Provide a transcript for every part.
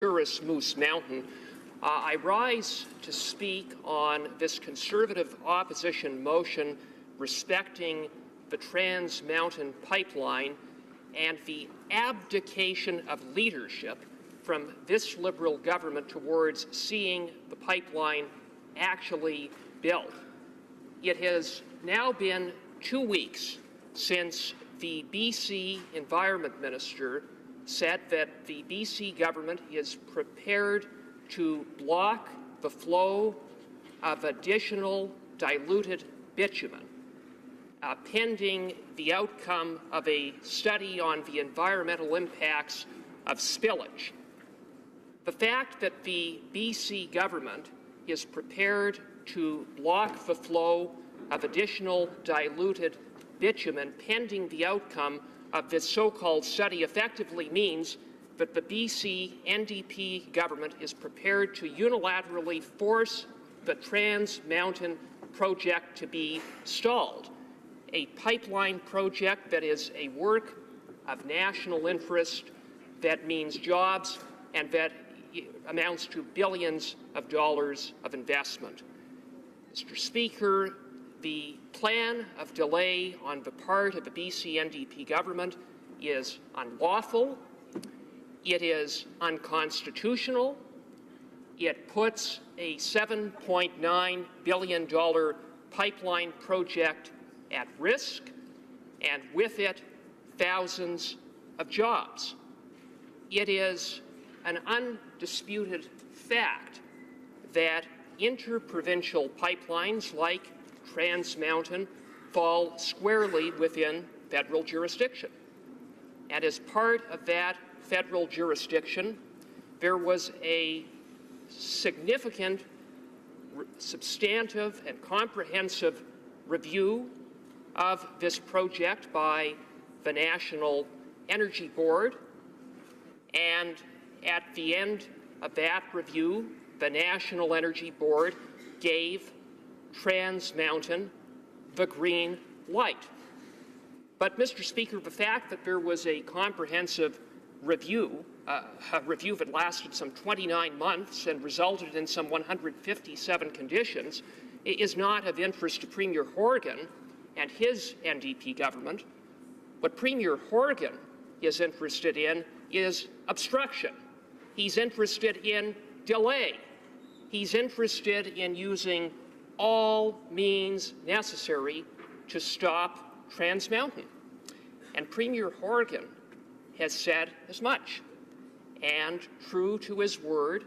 Tourist Moose Mountain. I rise to speak on this Conservative opposition motion respecting the Trans Mountain Pipeline and the abdication of leadership from this Liberal government towards seeing the pipeline actually built. It has now been 2 weeks since the BC Environment Minister said that the BC government is prepared to block the flow of additional diluted bitumen, pending the outcome of a study on the environmental impacts of spillage. The fact that the BC government is prepared to block the flow of additional diluted bitumen pending the outcome of this so-called study effectively means that the BC NDP government is prepared to unilaterally force the Trans Mountain project to be stalled, a pipeline project that is a work of national interest that means jobs and that amounts to billions of dollars of investment. Mr. Speaker, the plan of delay on the part of the BC NDP government is unlawful, it is unconstitutional, it puts a $7.9 billion pipeline project at risk, and with it, thousands of jobs. It is an undisputed fact that interprovincial pipelines like Trans Mountain fall squarely within federal jurisdiction. And as part of that federal jurisdiction, there was a significant, substantive, and comprehensive review of this project by the National Energy Board. And at the end of that review, the National Energy Board gave Trans Mountain the green light. But, Mr. Speaker, the fact that there was a comprehensive review, a review that lasted some 29 months and resulted in some 157 conditions, is not of interest to Premier Horgan and his NDP government. What Premier Horgan is interested in is obstruction. He's interested in delay. He's interested in using all means necessary to stop Trans Mountain. And Premier Horgan has said as much. And true to his word,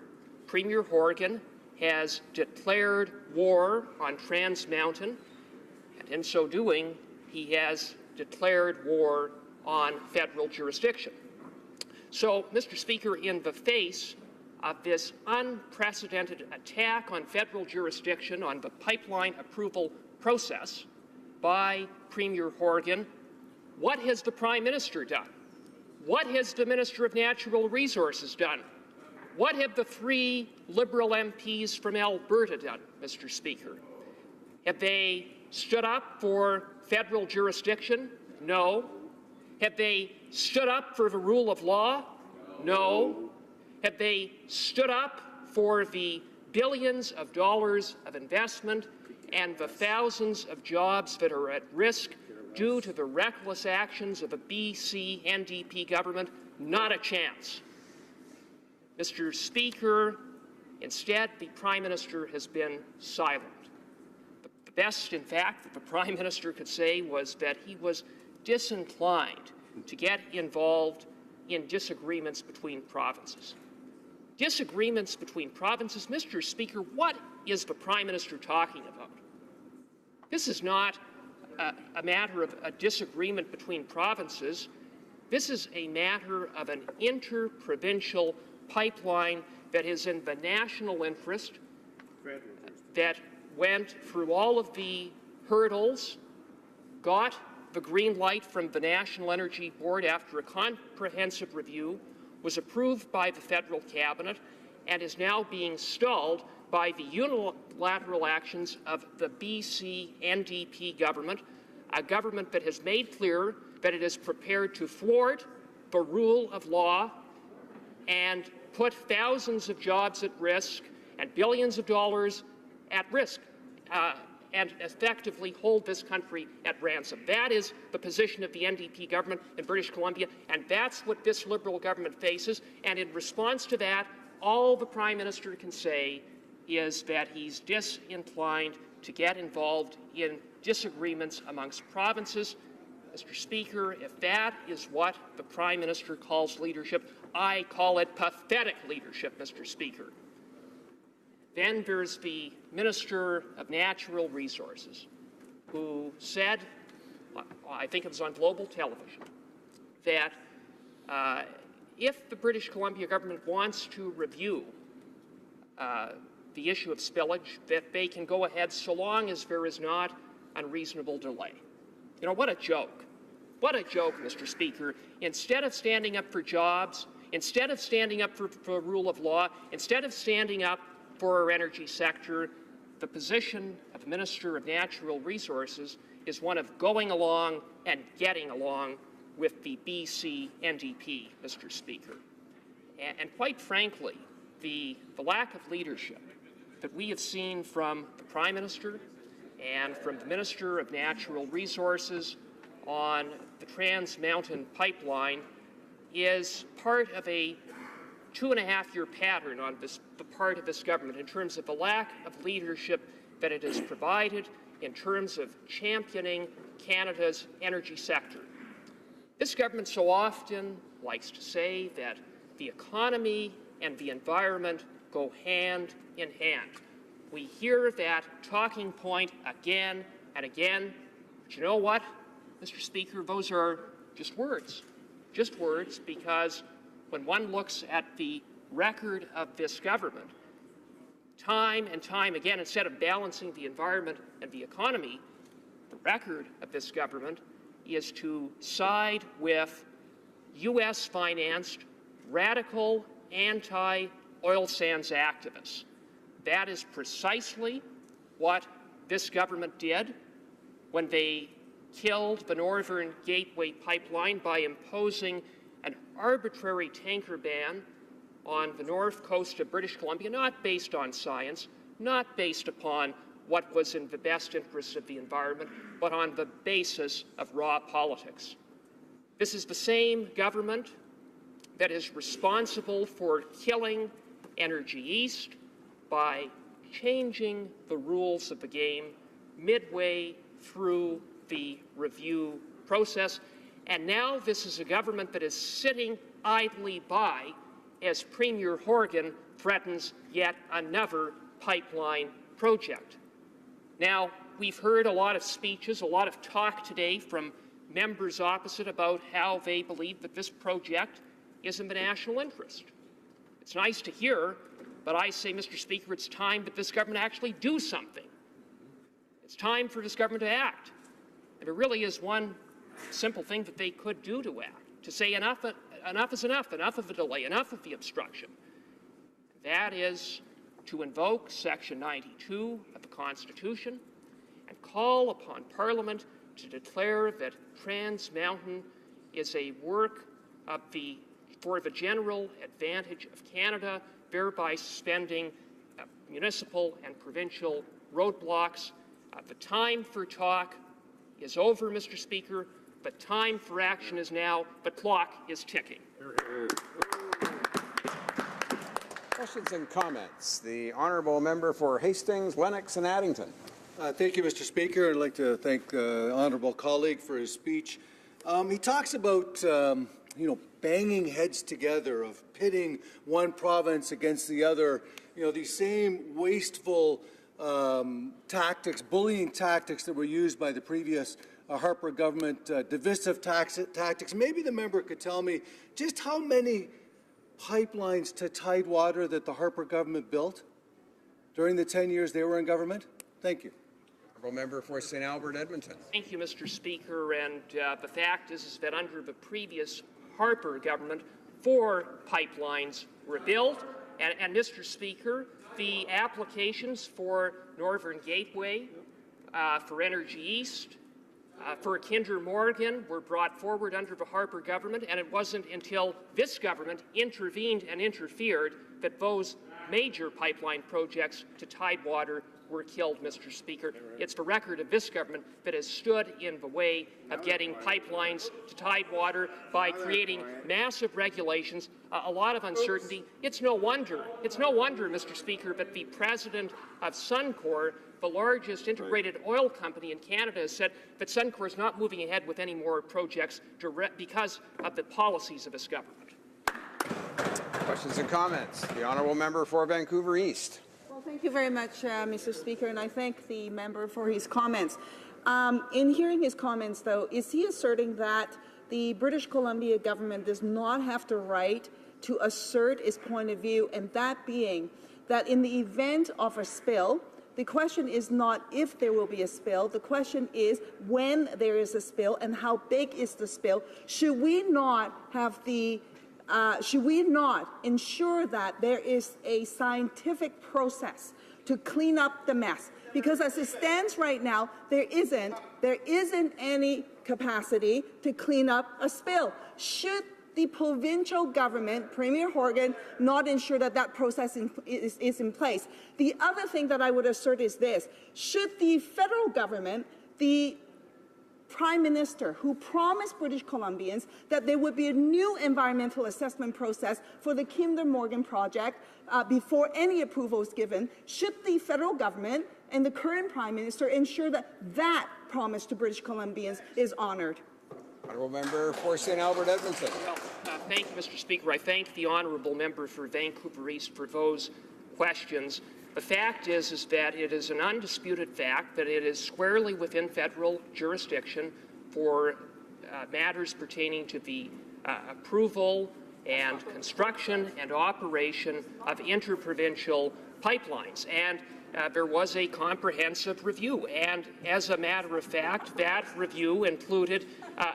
Premier Horgan has declared war on Trans Mountain, and in so doing, he has declared war on federal jurisdiction. So, Mr. Speaker, in the face of this unprecedented attack on federal jurisdiction on the pipeline approval process by Premier Horgan, what has the Prime Minister done? What has the Minister of Natural Resources done? What have the 3 Liberal MPs from Alberta done, Mr. Speaker? Have they stood up for federal jurisdiction? No. Have they stood up for the rule of law? No. Have they stood up for the billions of dollars of investment and the thousands of jobs that are at risk due to the reckless actions of a BC NDP government? Not a chance. Mr. Speaker, instead, the Prime Minister has been silent. The best, in fact, that the Prime Minister could say was that he was disinclined to get involved in disagreements between provinces. Disagreements between provinces? Mr. Speaker, what is the Prime Minister talking about? This is not a matter of a disagreement between provinces. This is a matter of an interprovincial pipeline that is in the national interest, that went through all of the hurdles, got the green light from the National Energy Board after a comprehensive review, was approved by the federal cabinet, and is now being stalled by the unilateral actions of the BC NDP government, a government that has made clear that it is prepared to thwart the rule of law and put thousands of jobs at risk and billions of dollars at risk and effectively hold this country at ransom. That is the position of the NDP government in British Columbia, and that's what this Liberal government faces. And in response to that, all the Prime Minister can say is that he's disinclined to get involved in disagreements amongst provinces. Mr. Speaker, if that is what the Prime Minister calls leadership, I call it pathetic leadership, Mr. Speaker. Then there's the Minister of Natural Resources, who said, I think it was on global television, that if the British Columbia government wants to review the issue of spillage, that they can go ahead so long as there is not unreasonable delay. You know, what a joke. What a joke, Mr. Speaker. Instead of standing up for jobs, instead of standing up for rule of law, instead of standing up for our energy sector, the position of Minister of Natural Resources is one of going along and getting along with the BC NDP, Mr. Speaker. And quite frankly, the lack of leadership that we have seen from the Prime Minister and from the Minister of Natural Resources on the Trans Mountain Pipeline is part of a 2.5-year pattern on the part of this government in terms of the lack of leadership that it has provided in terms of championing Canada's energy sector. This government so often likes to say that the economy and the environment go hand in hand. We hear that talking point again and again, but you know what, Mr. Speaker, those are just words, because when one looks at the record of this government, time and time again, instead of balancing the environment and the economy, the record of this government is to side with U.S.-financed, radical, anti-oil sands activists. That is precisely what this government did when they killed the Northern Gateway Pipeline by imposing an arbitrary tanker ban on the north coast of British Columbia, not based on science, not based upon what was in the best interests of the environment, but on the basis of raw politics. This is the same government that is responsible for killing Energy East by changing the rules of the game midway through the review process. And now this is a government that is sitting idly by as Premier Horgan threatens yet another pipeline project. Now, we've heard a lot of speeches, a lot of talk today from members opposite about how they believe that this project is in the national interest. It's nice to hear, but I say, Mr. Speaker, it's time that this government actually do something. It's time for this government to act. And there really is one simple thing that they could do to act, to say enough is enough of the delay, enough of the obstruction. That is to invoke Section 92 of the Constitution and call upon Parliament to declare that Trans Mountain is a work for the general advantage of Canada, thereby suspending municipal and provincial roadblocks. The time for talk is over, Mr. Speaker. The time for action is now. The clock is ticking. Questions and comments. The honourable member for Hastings, Lennox and Addington. Thank you, Mr. Speaker. I'd like to thank the honourable colleague for his speech. He talks about, banging heads together, of pitting one province against the other. These same wasteful tactics, bullying tactics that were used by the previous Harper government, divisive tactics. Maybe the member could tell me just how many pipelines to Tidewater that the Harper government built during the 10 years they were in government? Thank you. Honourable member for St. Albert, Edmonton. Thank you, Mr. Speaker. And the fact is that under the previous Harper government, 4 pipelines were built. And Mr. Speaker, the applications for Northern Gateway, for Energy East, for Kinder Morgan were brought forward under the Harper government, and it wasn't until this government intervened and interfered that those major pipeline projects to Tidewater were killed, Mr. Speaker. It's the record of this government that has stood in the way of getting pipelines to Tidewater by creating massive regulations, a lot of uncertainty. It's no wonder, Mr. Speaker, that the president of Suncor, the largest integrated oil company in Canada, has said that Suncor is not moving ahead with any more projects because of the policies of this government. Questions and comments? The honourable member for Vancouver East. Well, thank you very much, Mr. Speaker, and I thank the member for his comments. In hearing his comments, though, is he asserting that the British Columbia government does not have the right to assert its point of view, and that being that in the event of a spill, the question is not if there will be a spill, the question is when there is a spill and how big is the spill. Should we not ensure that there is a scientific process to clean up the mess? Because as it stands right now, there isn't any capacity to clean up a spill. Should the provincial government, Premier Horgan, not ensure that that process is in place? The other thing that I would assert is this: should the federal government, the Prime Minister, who promised British Columbians that there would be a new environmental assessment process for the Kinder Morgan project before any approval is given, should the federal government and the current Prime Minister ensure that that promise to British Columbians is honoured? Honourable member for St. Albert Edmonton. Well, thank you, Mr. Speaker. I thank the honourable member for Vancouver East for those questions. The fact is that it is an undisputed fact that it is squarely within federal jurisdiction for matters pertaining to the approval and construction and operation of interprovincial pipelines. And there was a comprehensive review, and as a matter of fact, that review included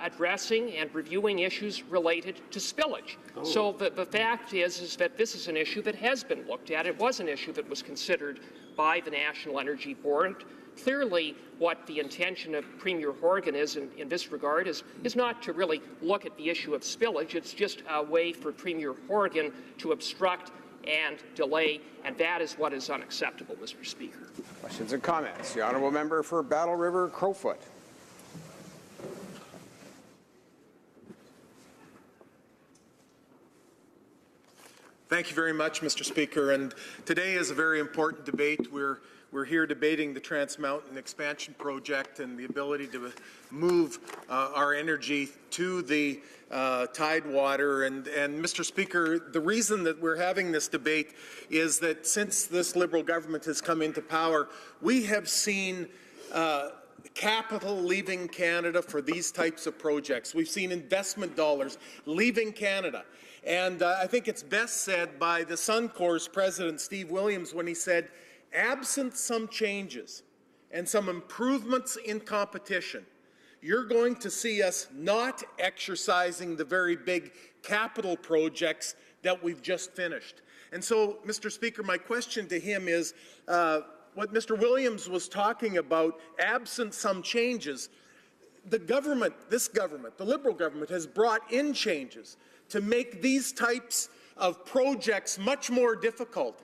addressing and reviewing issues related to spillage. So the fact is that this is an issue that has been looked at. It was an issue that was considered by the National Energy Board. Clearly, what the intention of Premier Horgan is in this regard is not to really look at the issue of spillage. It's just a way for Premier Horgan to obstruct and delay, and that is what is unacceptable, Mr. Speaker. Questions and comments? The honourable member for Battle River Crowfoot. Thank you very much, Mr. Speaker. And today is a very important debate. We're here debating the Trans Mountain Expansion Project and the ability to move our energy to the Tidewater. And Mr. Speaker, the reason that we're having this debate is that since this Liberal government has come into power, we have seen capital leaving Canada for these types of projects. We've seen investment dollars leaving Canada. And I think it's best said by the Suncor's president, Steve Williams, when he said, absent some changes and some improvements in competition, you're going to see us not exercising the very big capital projects that we've just finished. And so, Mr. Speaker, my question to him is, what Mr. Williams was talking about, absent some changes, the government, this government, the Liberal government, has brought in changes to make these types of projects much more difficult.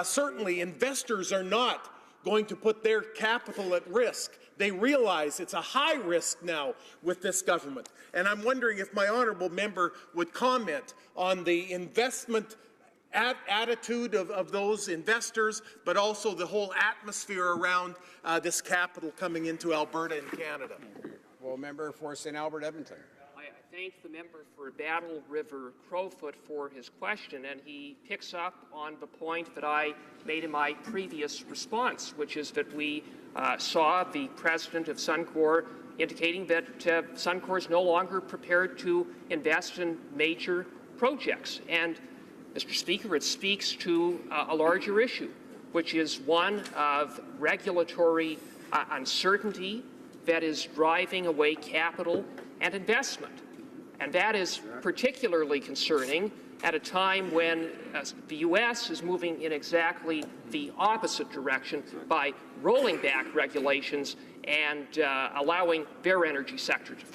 Certainly, investors are not going to put their capital at risk. They realize it's a high risk now with this government. And I'm wondering if my honourable member would comment on the investment attitude of those investors, but also the whole atmosphere around this capital coming into Alberta and Canada. Well, member for St. Albert Edmonton. I thank the member for Battle River Crowfoot for his question, and he picks up on the point that I made in my previous response, which is that we saw the president of Suncor indicating that Suncor is no longer prepared to invest in major projects. And, Mr. Speaker, it speaks to a larger issue, which is one of regulatory uncertainty that is driving away capital and investment. And that is particularly concerning at a time when the U.S. is moving in exactly the opposite direction by rolling back regulations and allowing their energy sector to